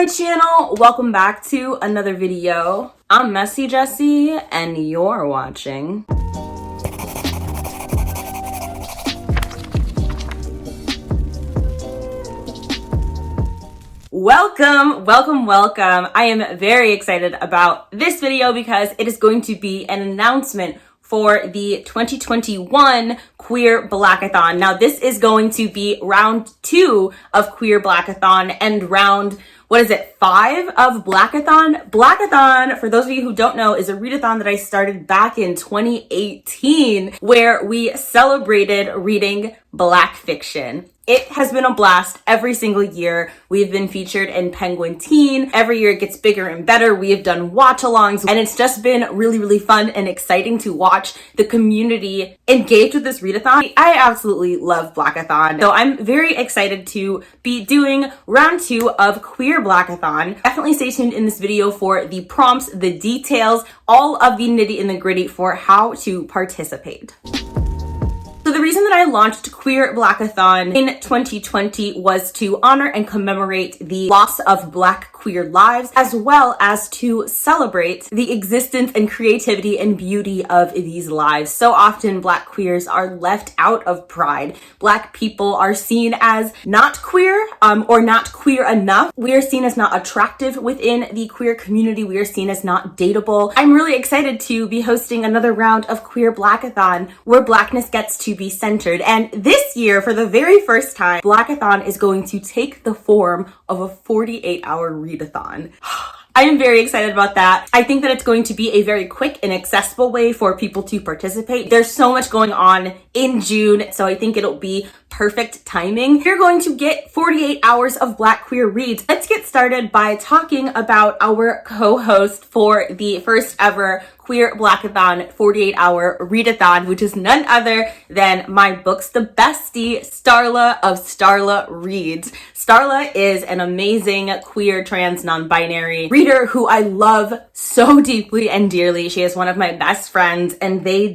my channel. Welcome back to another video. I'm Messy Jessie and you're watching Welcome. I am very excited about this video because it is going to be an announcement for the 2021 Queer Blackathon. Now, this is going to be round 2 of Queer Blackathon and round 5 of Blackathon. Blackathon, for those of you who don't know, is a readathon that I started back in 2018 where we celebrated reading Black fiction. It has been a blast every single year. We've been featured in Penguin Teen. Every year it gets bigger and better. We have done watch-alongs, and it's just been really fun and exciting to watch the community engage with this readathon. I absolutely love Blackathon, so I'm very excited to be doing round 2 of Queer Blackathon. Definitely stay tuned in this video for the prompts, the details, all of the nitty and the gritty for how to participate. So the reason that I launched Queer Blackathon in 2020 was to honor and commemorate the loss of Black queer lives, as well as to celebrate the existence and creativity and beauty of these lives. So often Black queers are left out of Pride. Black people are seen as not queer or not queer enough. We are seen as not attractive within the queer community. We are seen as not dateable. I'm really excited to be hosting another round of Queer Blackathon where Blackness gets to be centered. And this year, for the very first time, Blackathon is going to take the form of a 48-hour readathon. I am very excited about that. I think that it's going to be a very quick and accessible way for people to participate. There's so much going on in June, so I think it'll be perfect timing. You're going to get 48 hours of Black queer reads. Let's get started by talking about our co-host for the first ever Queer Blackathon 48-hour readathon, which is none other than my books, the bestie, Starla of Starla Reads. Starla is an amazing queer, trans, non-binary reader who I love so deeply and dearly. She is one of my best friends, and they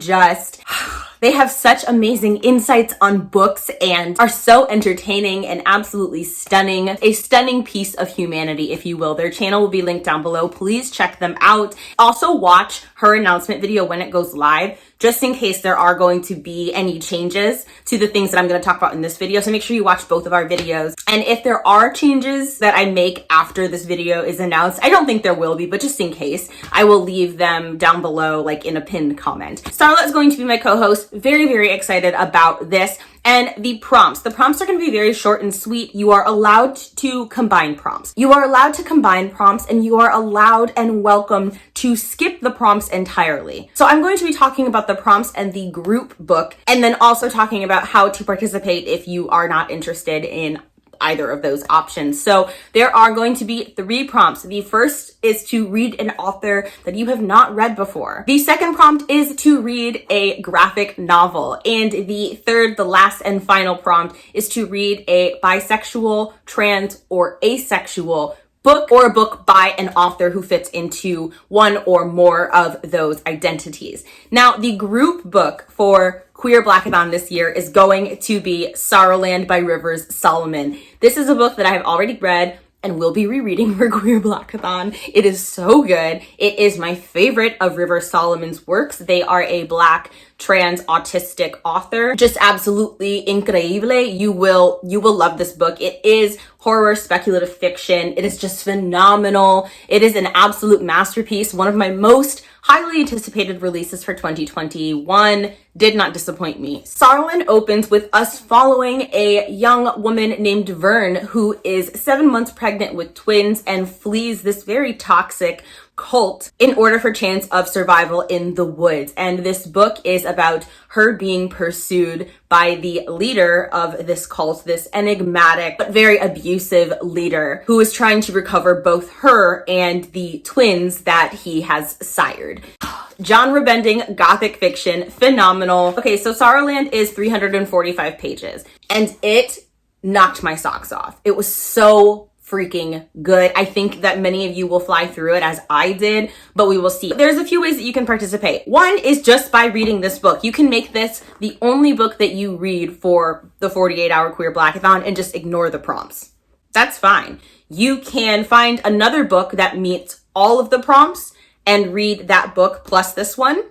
have such amazing insights on books and are so entertaining and absolutely stunning. A stunning piece of humanity, if you will. Their channel will be linked down below. Please check them out. Also watch her announcement video when it goes live, just in case there are going to be any changes to the things that I'm going to talk about in this video. So make sure you watch both of our videos. And if there are changes that I make after this video is announced, I don't think there will be, but just in case, I will leave them down below, like in a pinned comment. Starla is going to be my co-host. Very excited about this. And the prompts are going to be very short and sweet. You are allowed to combine prompts. You are allowed to combine prompts, and you are allowed and welcome to skip the prompts entirely. So I'm going to be talking about the prompts and the group book, and then also talking about how to participate if you are not interested in either of those options. So there are going to be 3 prompts. The first is to read an author that you have not read before. The second prompt is to read a graphic novel. And the third, the last and final prompt is to read a bisexual, trans, or asexual book, or a book by an author who fits into one or more of those identities. Now, the group book for Queer Blackathon this year is going to be Sorrowland by Rivers Solomon. This is a book that I have already read and will be rereading for Queer Blackathon. It is so good. It is my favorite of Rivers Solomon's works. They are a Black trans autistic author. Just absolutely increíble. You will love this book. It is horror speculative fiction. It is just phenomenal. It is an absolute masterpiece. One of my most highly anticipated releases for 2021. Did not disappoint me. Sorrowland opens with us following a young woman named Vern who is 7 months pregnant with twins and flees this very toxic cult in order for chance of survival in the woods. And this book is about her being pursued by the leader of this cult, this enigmatic but very abusive leader who is trying to recover both her and the twins that he has sired. Genre-bending gothic fiction, phenomenal. Okay, so Sorrowland is 345 pages, and it knocked my socks off. It was so freaking good. I think that many of you will fly through it as I did, but we will see. There's a few ways that you can participate. One is just by reading this book. You can make this the only book that you read for the 48-hour Queer Blackathon and just ignore the prompts. That's fine. You can find another book that meets all of the prompts and read that book plus this one.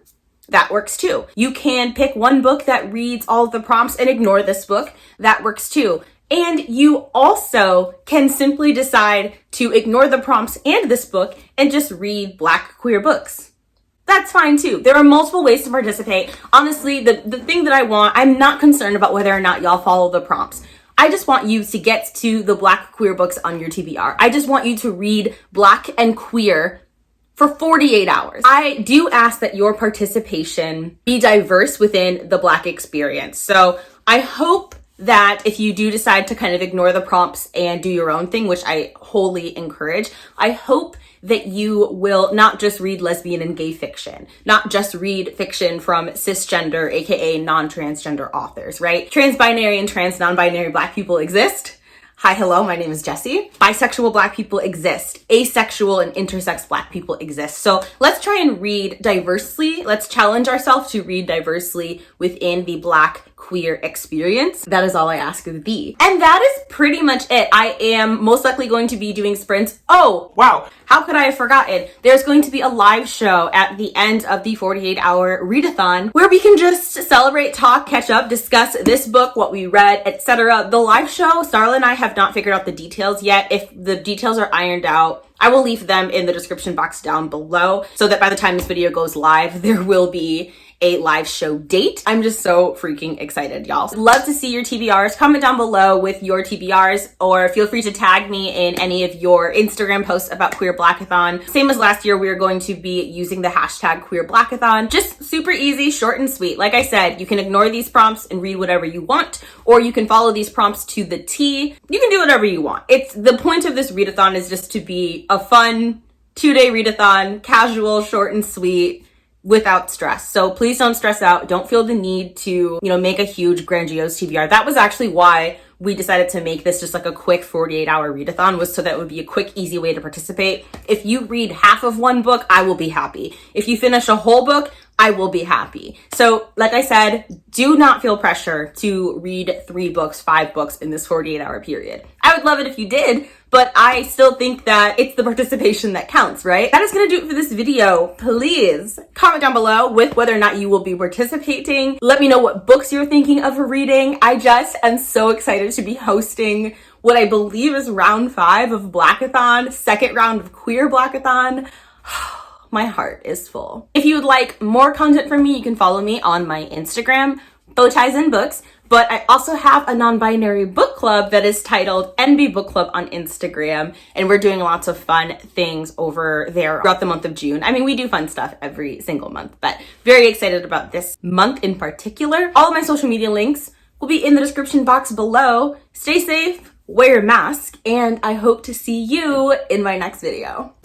That works too. You can pick one book that reads all of the prompts and ignore this book. That works too. And you also can simply decide to ignore the prompts and this book and just read Black queer books. That's fine too. There are multiple ways to participate. Honestly, the thing that I want, I'm not concerned about whether or not y'all follow the prompts. I just want you to get to the Black queer books on your TBR. I just want you to read Black and queer for 48 hours. I do ask that your participation be diverse within the Black experience. So I hope that if you do decide to kind of ignore the prompts and do your own thing, which I wholly encourage, I hope that you will not just read lesbian and gay fiction, not just read fiction from cisgender, aka non-transgender authors, right? Trans-binary and trans-non-binary Black people exist. Hi, hello, my name is Jessie. Bisexual Black people exist. Asexual and intersex Black people exist. So let's try and read diversely. Let's challenge ourselves to read diversely within the Black queer experience. That is all I ask of thee. And that is pretty much it. I am most likely going to be doing sprints. Oh, wow. How could I have forgotten? There's going to be a live show at the end of the 48-hour readathon where we can just celebrate, talk, catch up, discuss this book, what we read, etc. The live show, Starla and I have not figured out the details yet. If the details are ironed out, I will leave them in the description box down below so that by the time this video goes live, there will be a live show date. I'm just so freaking excited, y'all. Love to see your TBRs. Comment down below with your TBRs, or feel free to tag me in any of your Instagram posts about Queer Blackathon. Same as last year, we're going to be using the hashtag Queer Blackathon. Just super easy, short and sweet. Like I said, you can ignore these prompts and read whatever you want, or you can follow these prompts to the T. You can do whatever you want. It's the point of this readathon is just to be a fun 2-day readathon, casual, short and sweet, without stress. So please don't stress out. Don't feel the need to, make a huge grandiose TBR. That was actually why we decided to make this just like a quick 48-hour readathon, was so that it would be a quick, easy way to participate. If you read half of one book, I will be happy. If you finish a whole book, I will be happy. So like I said, do not feel pressure to read 3 books, 5 books in this 48-hour period. I would love it if you did, but I still think that it's the participation that counts, right? That is gonna do it for this video. Please comment down below with whether or not you will be participating. Let me know what books you're thinking of reading. I just am so excited to be hosting what I believe is round 5 of Blackathon, second round of Queer Blackathon. My heart is full. If you would like more content from me, you can follow me on my Instagram, bowtiesandbooks. But I also have a non-binary book club that is titled NB Book Club on Instagram. And we're doing lots of fun things over there throughout the month of June. I mean, we do fun stuff every single month, but very excited about this month in particular. All of my social media links will be in the description box below. Stay safe, wear a mask, and I hope to see you in my next video.